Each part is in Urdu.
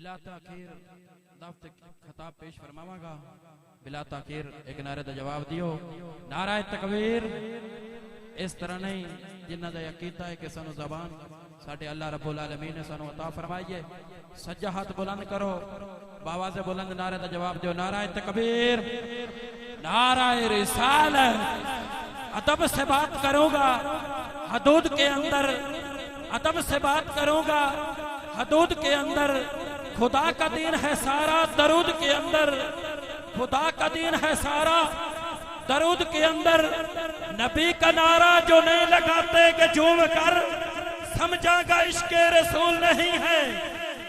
بلا تاخیر دعوت خطاب پیش فرماواں گا. بلا تاخیر ایک نعرے دا جواب دیو. نعرہ تکبیر. اس طرح نہیں جنہ دا عقیدہ ہے کہ سانو زبان ساڈے اللہ رب العالمین نے سانو عطا فرمائیے. سجا ہاتھ بلند کرو, باواز بلند نعرے دا جواب دیو. نعرہ تکبیر, نعرہ رسالت. ادب سے بات کروں گا حدود کے اندر, ادب سے بات کروں گا حدود کے اندر. خدا کا دین ہے سارا درود کے اندر, خدا کا دین ہے سارا درود کے اندر. نبی کا نعرہ جو نہیں لگاتے کہ جھوم کر سمجھا گا عشق رسول نہیں ہے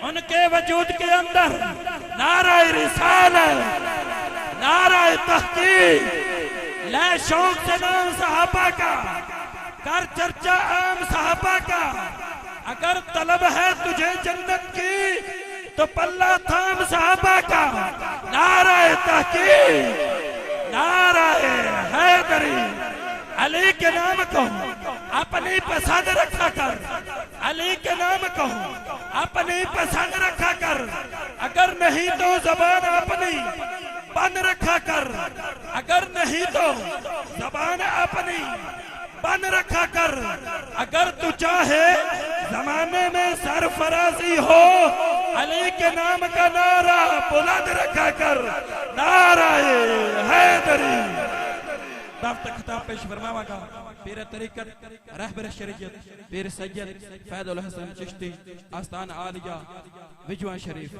ان کے وجود کے اندر. نعرہ رسالت, نعرہ تحقیق, لے شوق سے نام صحابہ کا, کر چرچا عام صحابہ کا. اگر طلب ہے تجھے جنت کی تو پلہ تھام صحابہ کا. نعرہ تحقیق, نعرہ حیدری. علی کے نام کو اپنی پسند رکھا کر, علی کے نام کو اپنی پسند رکھا کر. اگر نہیں تو زبان اپنی بند رکھا کر, اگر نہیں تو زبان اپنی بند رکھا کر. اگر تو چاہے زمانے میں سرفرازی ہو علی کے نام کا نعرہ بلند رکھا کر. نعرہ حیدری. دعوت خطاب پیش فرماواں گا پیر طریقت رہبر شریعت پیر سید فیض الحسن چشتی آستان عالیہ وجوان شریف.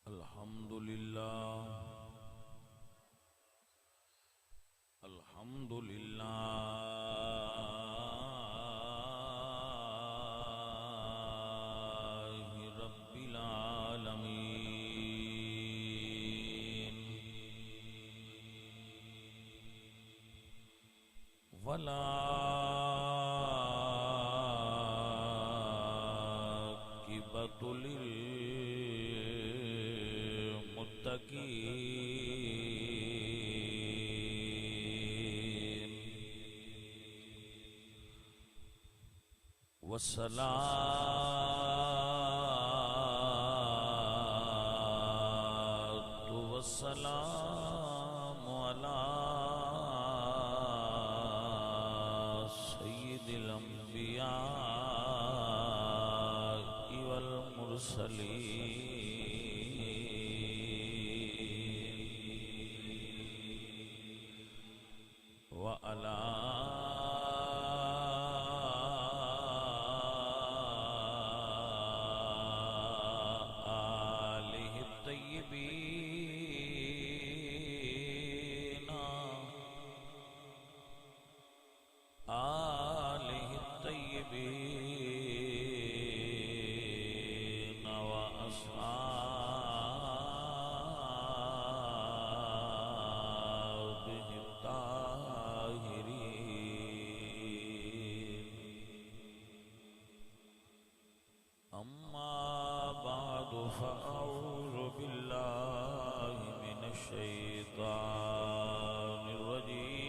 الحمدللہ رب العالمین ولا عاقبۃ للمتقین والصلاة والسلام على سید الانبیاء والمرسلین وعلى فأعوذ بالله من الشيطان الرجيم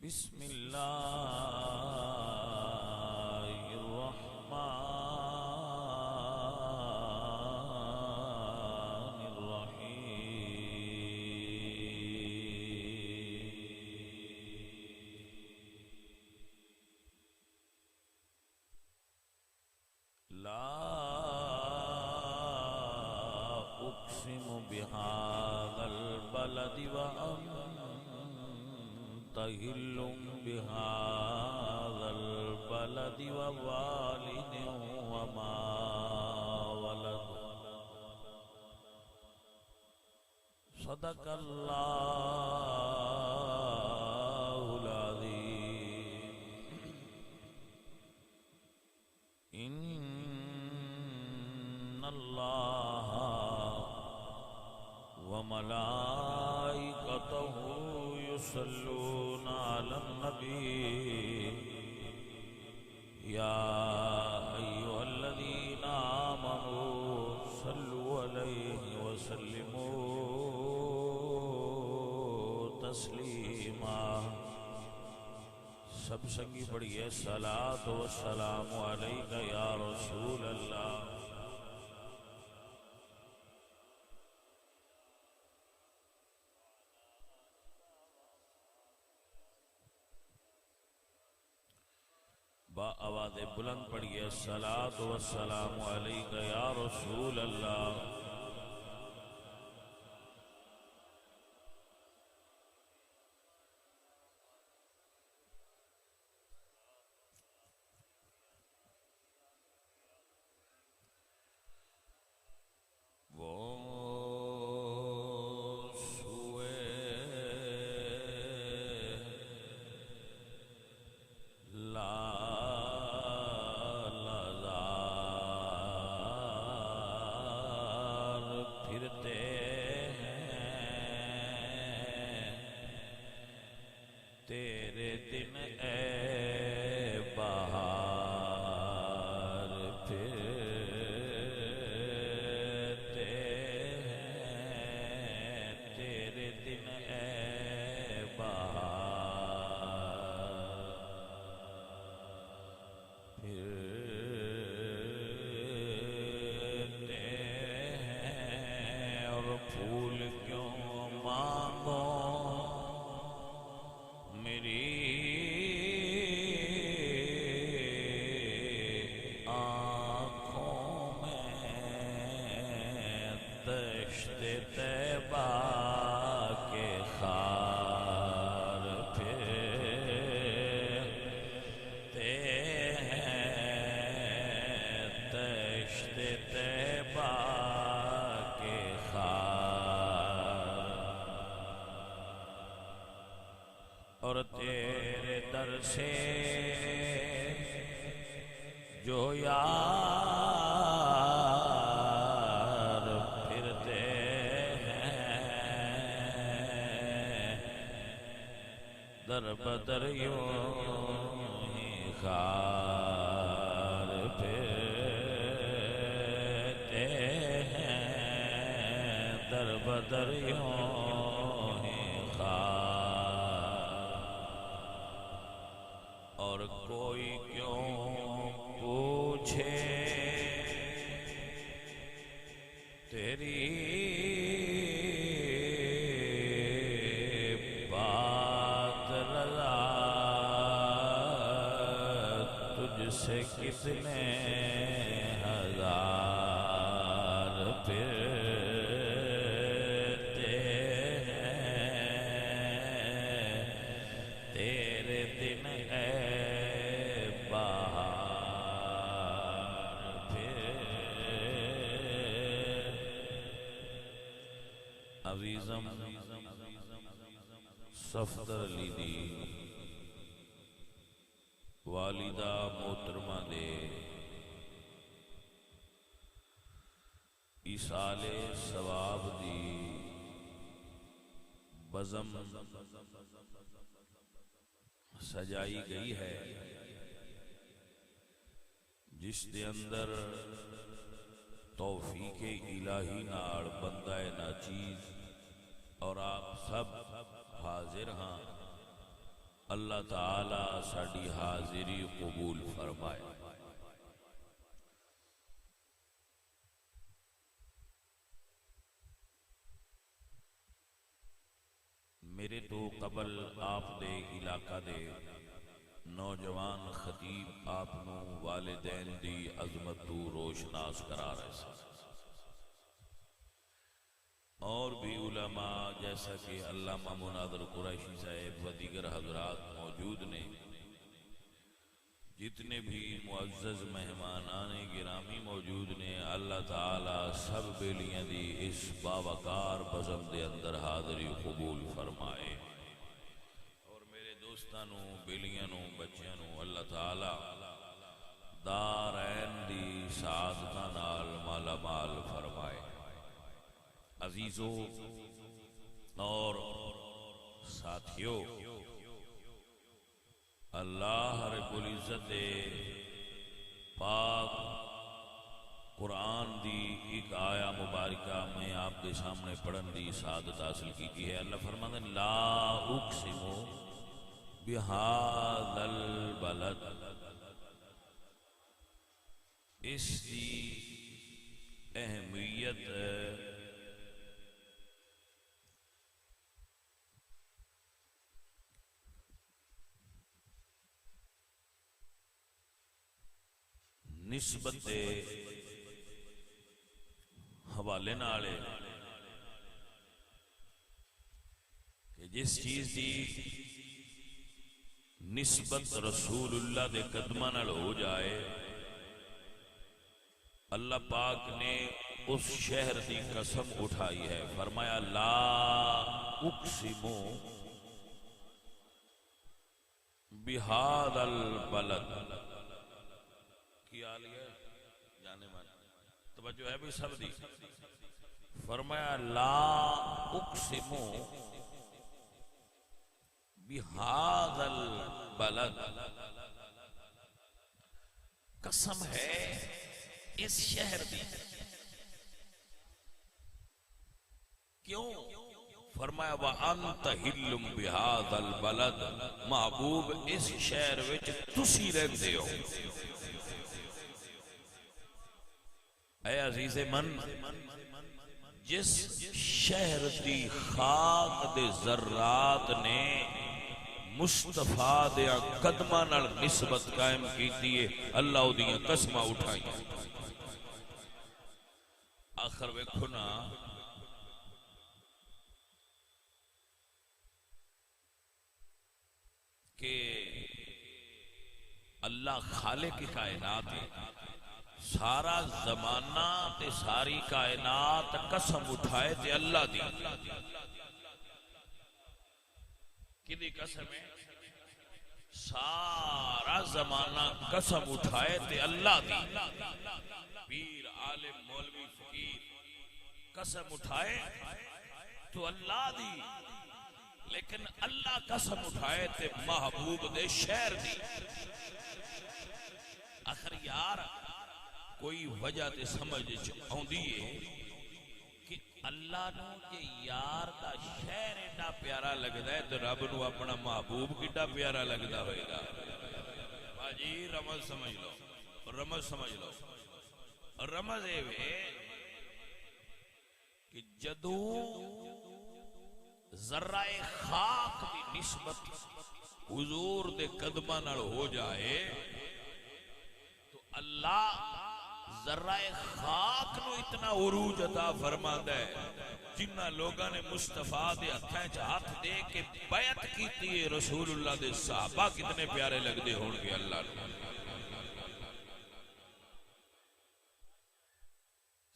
بسم الله الرحمن الرحيم لا أقسم بهذا البلد وأنت حل بهذا البلد ووالد وما ولد صدق الله العظيم. إن الله وملائكته يصلون على النبي يا أيها الذين آمنوا صلوا عليه وسلموا تسليما سب سنگی پڑھیے صلاۃ و سلام علیک یا رسول اللہ با آواز بلند پڑھیے صلاۃ و سلام علیک یا رسول اللہ اور تیرے در سے جو یار پھرتے ہیں در بدر یوں ہی خار پھرتے ہیں در بدر یوں ہی خار اور کوئی کیوں پوچھے تیری بات رضا تجھ سے کتنے ہزار پھرتے ہیں تیرے دن عزیزم صفدر علی دی والدہ محترمہ دے ایصال ثواب دی بزم سجائی گئی ہے جس دے اندر توفیق الہی نال بندہ ناچیز اور آپ سب حاضر ہاں اللہ تعالی ساڈی حاضری قبول فرمائے میرے تو قبل آپ دے علاقہ دے نوجوان خطیب آپ نو والدین دی عظمت تو روشناس کرا رہے ہیں اور بھی علماء جیسا کہ علامہ مناظر قریشی صاحب و دیگر حضرات موجود نے جتنے بھی معزز مہمانان گرامی موجود نے اللہ تعالی سب بیلیاں دی اس باوقار بزم دے اندر حاضری قبول فرمائے اور میرے دوستانوں بیلیاں بچیاں اللہ تعالی دارین دی سعادتاں نال مالا مال فرمائے عزیزو اور ساتھیو اللہ رب العزت پاک قرآن دی ایک آیا مبارکہ میں آپ کے سامنے پڑھن دی سعادت حاصل کی ہے. اللہ فرماتے ہیں لا اقسم بہذا البلد. اس دی اہمیت نسبت حوالے نال کہ جس چیز دی نسبت رسول اللہ دے قدمہ نال ہو جائے اللہ پاک نے اس شہر دی قسم اٹھائی ہے. فرمایا لا اقسم بہذا البلد. کی آ لیا جانے والا توجہ ہے بھی سب دی. فرمایا لا اقسم بہذا البلد. قسم ہے اس شہر دی. کیوں؟ فرمایا وَأَنْتَ حِلٌّ بِهَذَا الْبَلَدِ. محبوب اس شہر وچ تسی رہندے ہو. اے عزیز من جس شہر دی خاک دے ذرات نے مصطفیٰ دے قدمہ نال نسبت قائم کیتی ہے اللہ دیاں قسمہ اٹھائی. آخر ویکھو نا کہ اللہ خالق کی کائنات ہے. سارا زمانہ تے ساری کائنات قسم اٹھائے تے اللہ دی. کدی قسم ہے؟ سارا زمانہ قسم اٹھائے تے اللہ دی. پیر عالم مولوی فقیر قسم اٹھائے تو اللہ دی. لیکن اللہ قسم اٹھائے تے محبوب دے شہر دی. آخر یار کوئی وجہ تے سمجھ آندی ہے کہ اللہ نو کہ یار دا شہر ایڈا پیارا لگدا ہے تو رب نو اپنا محبوب کیڈا پیارا لگدا ہوئے گا. باجی رمز سمجھ لو, رمز سمجھ لو. رمز اے وے کہ جدو ذرہ خاک دی نسبت حضور دے قدمہ نال ہو جائے تو اللہ ذرہ خاک نو اتنا عروج عطا فرماتا ہے جنہ لوگاں نے مصطفیٰ دے ہتھاں چ ہاتھ دے کے بیعت کیتی ہے رسول اللہ دے صحابہ کتنے پیارے لگدے ہون گے اللہ نے.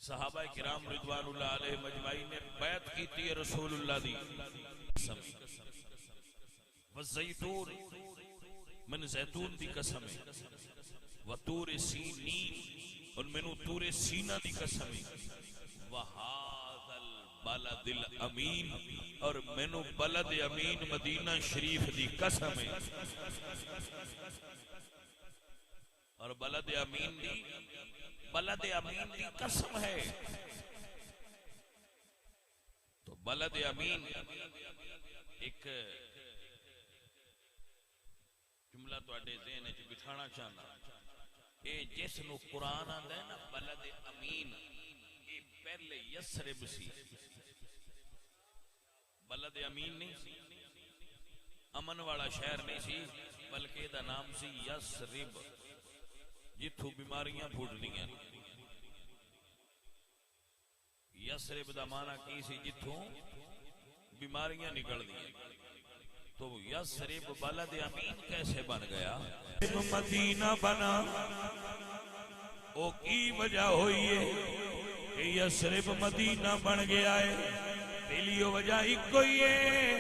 صحابہ کرام رضوان اللہ علیہ مجمعین نے بیعت کیتی ہے رسول اللہ دی قسم. والزیتون من زیتون دی قسم ہے. وطور سینین اور منو تور سینہ دی قسم ہے. وہذا البلد الامین اور منو بلد امین مدینہ شریف دی قسم ہے. اور بلد امین دی قسم ہے. تو بلد امین ایک جملہ تو اڈے ذہن وچ بٹھانا چاہنا. اے جس نو قرآن آندا ہے نا بلد امین, اے پہلے یسرب سی. بلد امین نہیں سی, امن والا شہر نہیں سی, بلکہ دا نام سی یسرب جتھوں بیماریاں پھوٹدیاں. یسرب دا معنی کی سی جتھوں بیماریاں نکلدیاں. تو یسرب بلد امین کیسے بن گیا؟ مدینہ بنا او کی وجہ ہوئی ہے کہ یسرب مدینہ بن گیا ہے. پہلی وجہ ایک ہوئی ہے,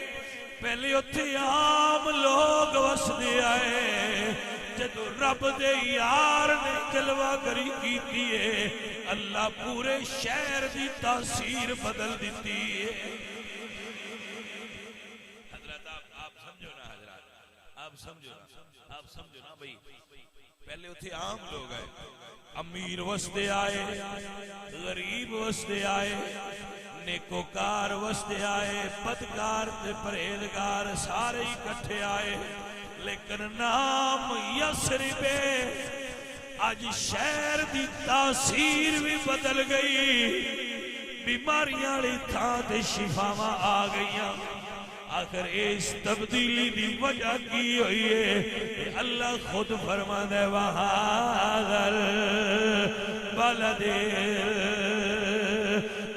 پہلے اتھے عام لوگ وسدے آئے. جدو رب دے یار نے جلوہ گری کیتی ہے اللہ پورے شہر دی تاثیر بدل دیتی ہے. حضرت آپ سمجھو نا بھئی پہلے اتھے عام لوگ آئے امیر وستے آئے غریب وستے آئے نیکوکار وستے آئے بدکار تے پرہیزگار سارے اکٹھے آئے لیکن نام یثرب آج شہر دی تاثیر بھی بدل گئی بیماریاں لی تھاں تے شفاواں آ گئیاں آخر اس تبدیلی دی وجہ کی ہوئی ہے اللہ خود فرماتا ہے وَهَذَا الْبَلَدِ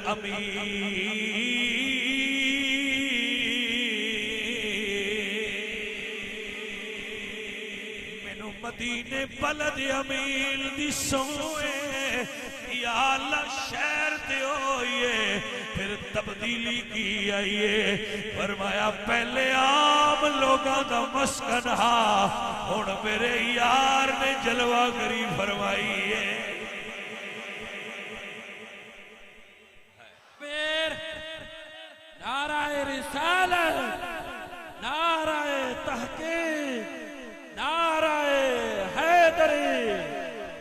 الْأَمِينِ مینوں مدینے بلد امین دی سوئے یا اللہ شہر تے ہوئیے پھر تبدیلی کی آئیے فرمایا پہلے عام لوگاں دا مسکن ہا ہن میرے یار نے جلوہ گری فرمائیے پھر نعرہ رسالت نعرہ تحقیق نعرہ حیدری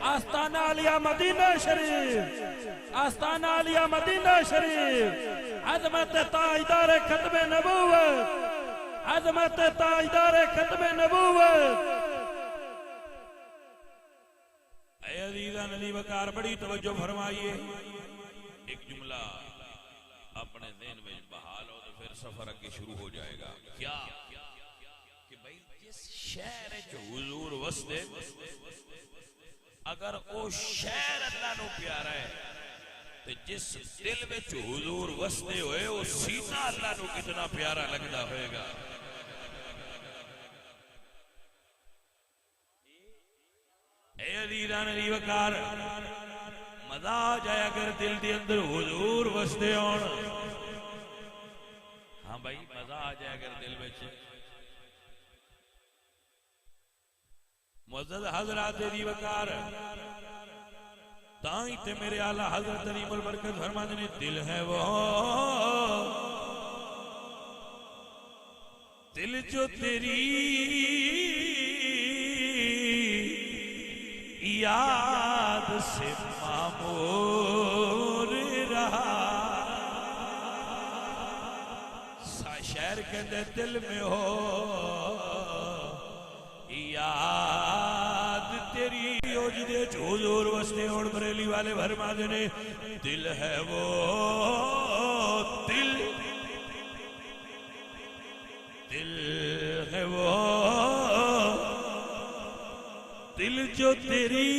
آستانہ علیہ مدینہ شریف آستانہ علیہ مدینہ شریف عظمت تاجدار ختم نبوت عظمت تاجدار ختم نبوت اے عزیزان علی وقار بڑی توجہ فرمائیے ایک جملہ اپنے ذہن میں بحال ہو تو پھر سفر اگے شروع ہو جائے گا کیا کہ بھئی جس شہر جو حضور وسدے اگر او شہر اللہ نو پیارا ہے تو جس دل میں جو حضور وسدے ہوئے وہ سینہ اللہ نو کتنا پیارا لگتا ہوئے گا اے عزیزان علی وقار مزہ آ جائے اگر دل دی اندر حضور وسدے ہون ہاں بھائی مزہ آ جائے اگر دل میں معزز حضرات دی وقار تائیں تے میرے اعلیٰ حضرت عظیم البرکت فرماتے نے دل ہے وہ دل جو تیری یاد سے معمور رہا شہر کے دل میں ہو یاد تیری اوجدے حضور وستے اور بریلی والے بھرما دینے دل ہے وہ دل ہے وہ دل جو تیری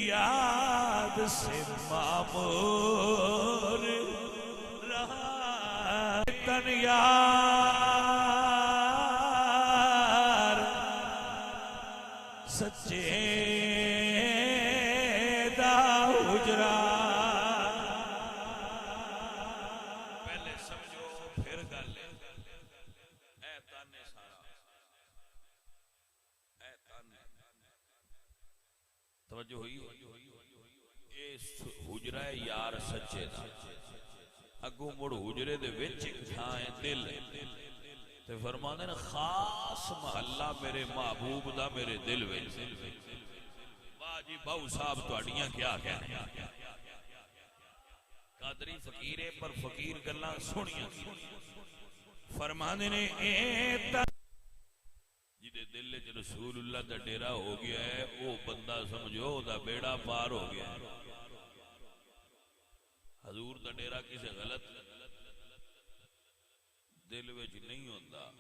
یاد سے معمور رہا تن سچے دا حجرا پہلے سمجھو پھر گل اے تانے سارا اے تانے توجہ ہوئی اے حجرا یار سچے دا اگوں مڑ حجرے دے وچ ایک تھاں ہے دل تے فرماندے نے خاص محلہ میرے محبوب دا میرے دل وچ واہ جی باؤ صاحب تہاڈیاں کیا کہنے قادری فقیر ہے پر فقیر گلاں سنیاں فرماندے نے اے جدے دل وچ رسول اللہ دا ڈیرا ہو گیا ہے او بندہ سمجھو دا بیڑا پار ہو گیا ہے حضور دا ڈیرا کسے غلط دل وچ نہیں ہوتا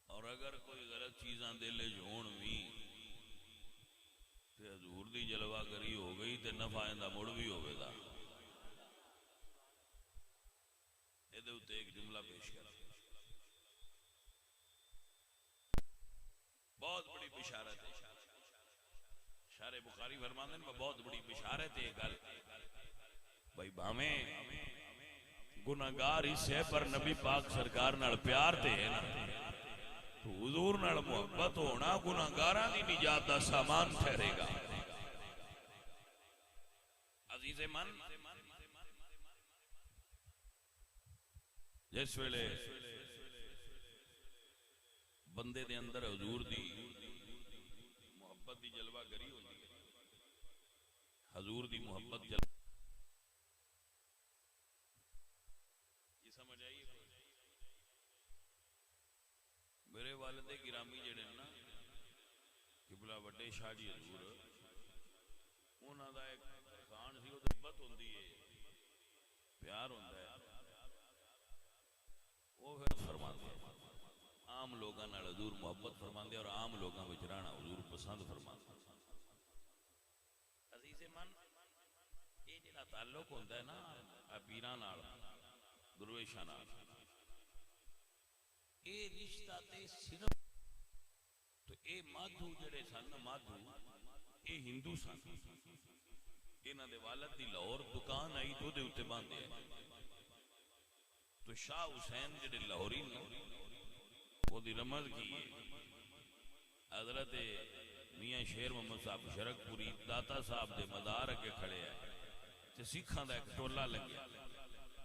اور اگر کوئی غلط چیزاں دل وچ ہون وی تے حضور دی جلوہ گری ہو گئی تے نفع دا مڑ بھی ہوے گا اے دے اوتے ایک جملہ پیش کر بہت بڑی بشارت ہے شارع بخاری فرماندے ہیں بہت بڑی بشارت ہے گل بھائی بھاویں گناہگار اس ہے پر نبی پاک سرکار نال پیار تے ہے نا تو حضور نال محبت ہونا گناہگاراں دی نجات دا سامان ٹھہرے گا عزیز من جس ویلے بندے دے اندر حضور دی محبت دی جلوہ گری ہوتی ہے، حضور دی محبت یہ سمجھ آئیے؟ میرے والد گرامی جڑے نا قبلہ وڈے شاہ جی حضور، انہاں دا ایک خان سی، وہ محبت ہوندی ہے، پیار ہوندا ہے، وہ پھر فرماندے ہیں عام لوگاں نال حضور محبت فرماندے اور عام لوگاں وچ رہنا حضور پسند فرماندے۔ عزیز من یہ جڑا تعلق ہوندا ہے نا پیراں نال درویشاں نال، اے رشتہ تے صرف تو اے مادھو جڑے سن مادھو اے ہندو سن، انہاں دے والد دی لاہور دکان آئی تو دے اوتے باندھے تو شاہ حسین جڑے لاہوری نے وہ دی رمض کی حضرت میاں شیر محمد صاحب شرک پوری داتا صاحب دے مدار اگے کھڑے ہیں تے سکھاں دا ایک ٹولا لگیا،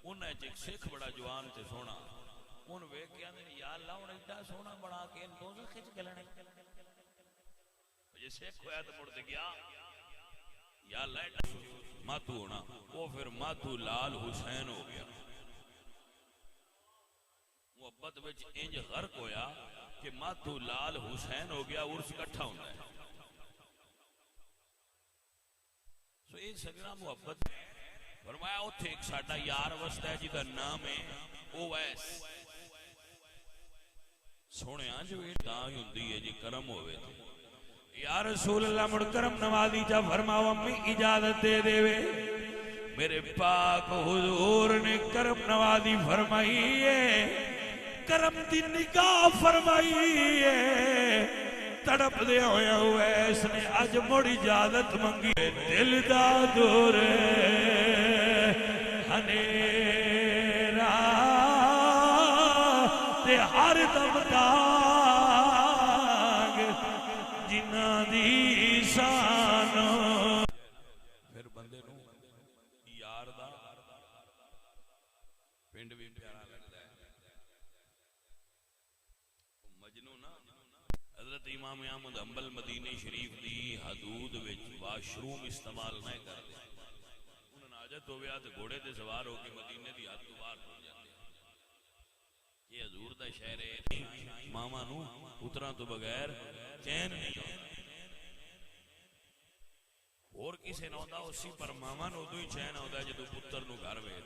انہاں وچ ایک سکھ بڑا جوان تے سونا، ان ویکھ کے آندے یا اللہ ہن ایڈا سونا بنا کے ان دوزخ کھچ گلنے، جے سکھ ہویا تے مڑ تے گیا یا اللہ ایڈا ماتو ہونا، وہ پھر ماتو لال حسین ہو گیا، محبت وچ انج غرق ہویا کہ ماتو لال حسین ہو گیا، عرس کٹھا ہوندا ہے۔ سو یہ سجنا محبت فرمایا اوتھے ایک ساڈا یار وسدا ہے جدا نام ہے اویس، سونے جو تاں ہی ہوندی ہے جی کرم ہوئے تے یا رسول اللہ مڑ کرم نوازی جا فرماو امی اجازت دے دے وے، میرے پاک حضور نے کرم نوازی فرمائی ہے، کرم دی نگاہ فرمائی ہے، تڑپ دے ہویا اویس نے اج مڑ اجازت منگی، دل دا دور ہنیرا تے ہر دم داغ جنہ دی سانو، پھر بندے نو یار دا پنڈ بھی پیارا لگتا ہے۔ مجنو نا حضرت امام احمد حنبل مدینہ شریف دی حدود وچ واشروم استعمال نہ کرتے، انہوں نے حاجت ہو گیا تو گھوڑے تے سوار ہو کے مدینے دی حد تو باہر ہو جاتے، یہ حضور دا شہر ہے، ماما نو پتراں تو بغیر چین نہیں ہوتا، اور کسے نہ ہوتا اسی پر ماما نو دو ہی چین ہوتا ہے جدو پتر نو گھر وے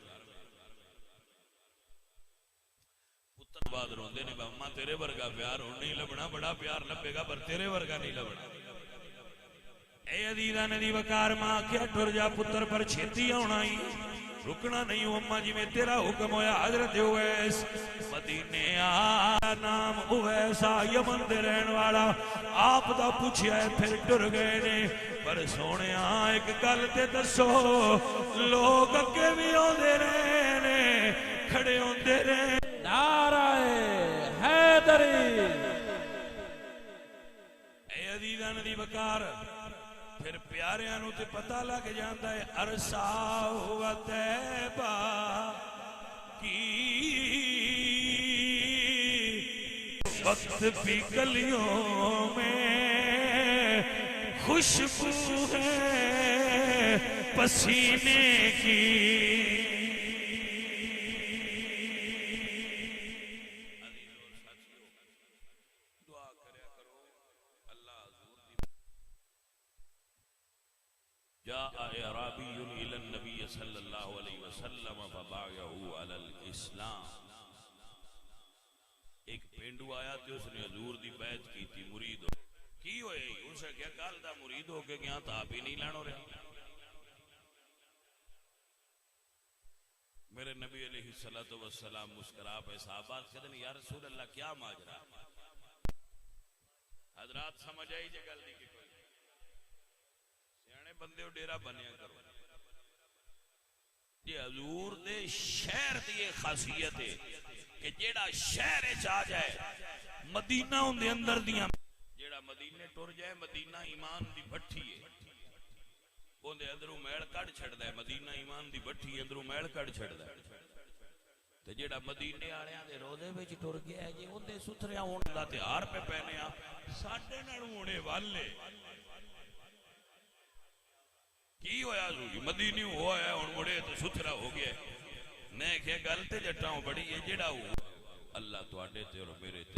پتر بعد روندے نے ماما تیرے ورگا پیار ہون نہیں لبنا، بڑا پیار لبے گا پر تیرے ورگا نہیں لبنا۔ اے عزیزاں ندی وقار ماں کیا ٹر جا پتر پر چھیتی آنا ہی رکنا نہیں ہو اماں جی میں تیرا حکم ہویا۔ حضرت اویس مدینے آ نام اویسا یمن دے رہن والا آپ دا پوچھیا ہے پھر ٹر گئے نے، پر سونے ایک گل تے دسو لوگ اگے بھی ہوندے رہے نے کھڑے ہوندے رہے، نعرہ حیدری۔ اے عزیزاں دی وقار پھر پیاریاں نو تے پتہ لگ جاندا ہے عرصہ ہوا طیبہ کی وقت بھی گلیوں میں خوشبو ہے پسینے کی، دعا کریا کرو اللہ حضور دی۔ جاء اعرابی الى النبی صلی اللہ علیہ وسلم فبايعه على الاسلام، ایک پینڈو آیا تے اس نے حضور دی بیعت کی تھی، مرید ہو کی ہوئے اسے کیا کال دا مرید ہو کے گیا تھا آپ ہی نہیں لانو رہے۔ میرے نبی علیہ السلام مسکرا پہ صحابات کہتے ہیں یا رسول اللہ کیا ماجرا، حضرات سمجھ آئی جگل دی کہ کوئی سیانے بندے ہو ڈیرہ بنیا کرو، یہ حضور دے شہر دی خاصیت ہے کہ جیڑا شہر چاہ جائے مدینہ ان دے اندر دیاں، جیڑا مدینے ٹر جائے مدینہ ایمان دی بھٹھی ہے، ਉਹਦੇ ਅੰਦਰੋਂ ਮੈਲ ਕੱਢ ਛੱਡਦਾ ਹੈ। ਮਦੀਨਾ ਈਮਾਨ ਦੀ ਬੱਠੀ ਅੰਦਰੋਂ ਮੈਲ ਕੱਢ ਛੱਡਦਾ ਹੈ। ਤੇ ਜਿਹੜਾ ਮਦੀਨੇ ਵਾਲਿਆਂ ਦੇ ਰੋਜ਼ੇ ਵਿੱਚ ਟੁਰ ਗਿਆ ਜੇ ਉਹਦੇ ਸੁਥਰਿਆ ਹੋਣ ਦਾ ਤਿਉਹਾਰ ਪੇ ਪੈਨੇ ਆ, ਸਾਡੇ ਨਾਲ ਹੋਣੇ ਵਾਲੇ ਕੀ ਹੋਇਆ ਜੀ ਮਦੀਨੀ ਹੋਇਆ ਹੁਣ ਮੁੜੇ ਤੇ ਸੁਥਰਾ ਹੋ ਗਿਆ। ਮੈਂ ਕਿਹਾ ਗੱਲ ਤੇ ਜੱਟਾਂ ਬੜੀ ਹੈ ਜਿਹੜਾ ਉਹ اللہ تو آڈے تے اور میرے تے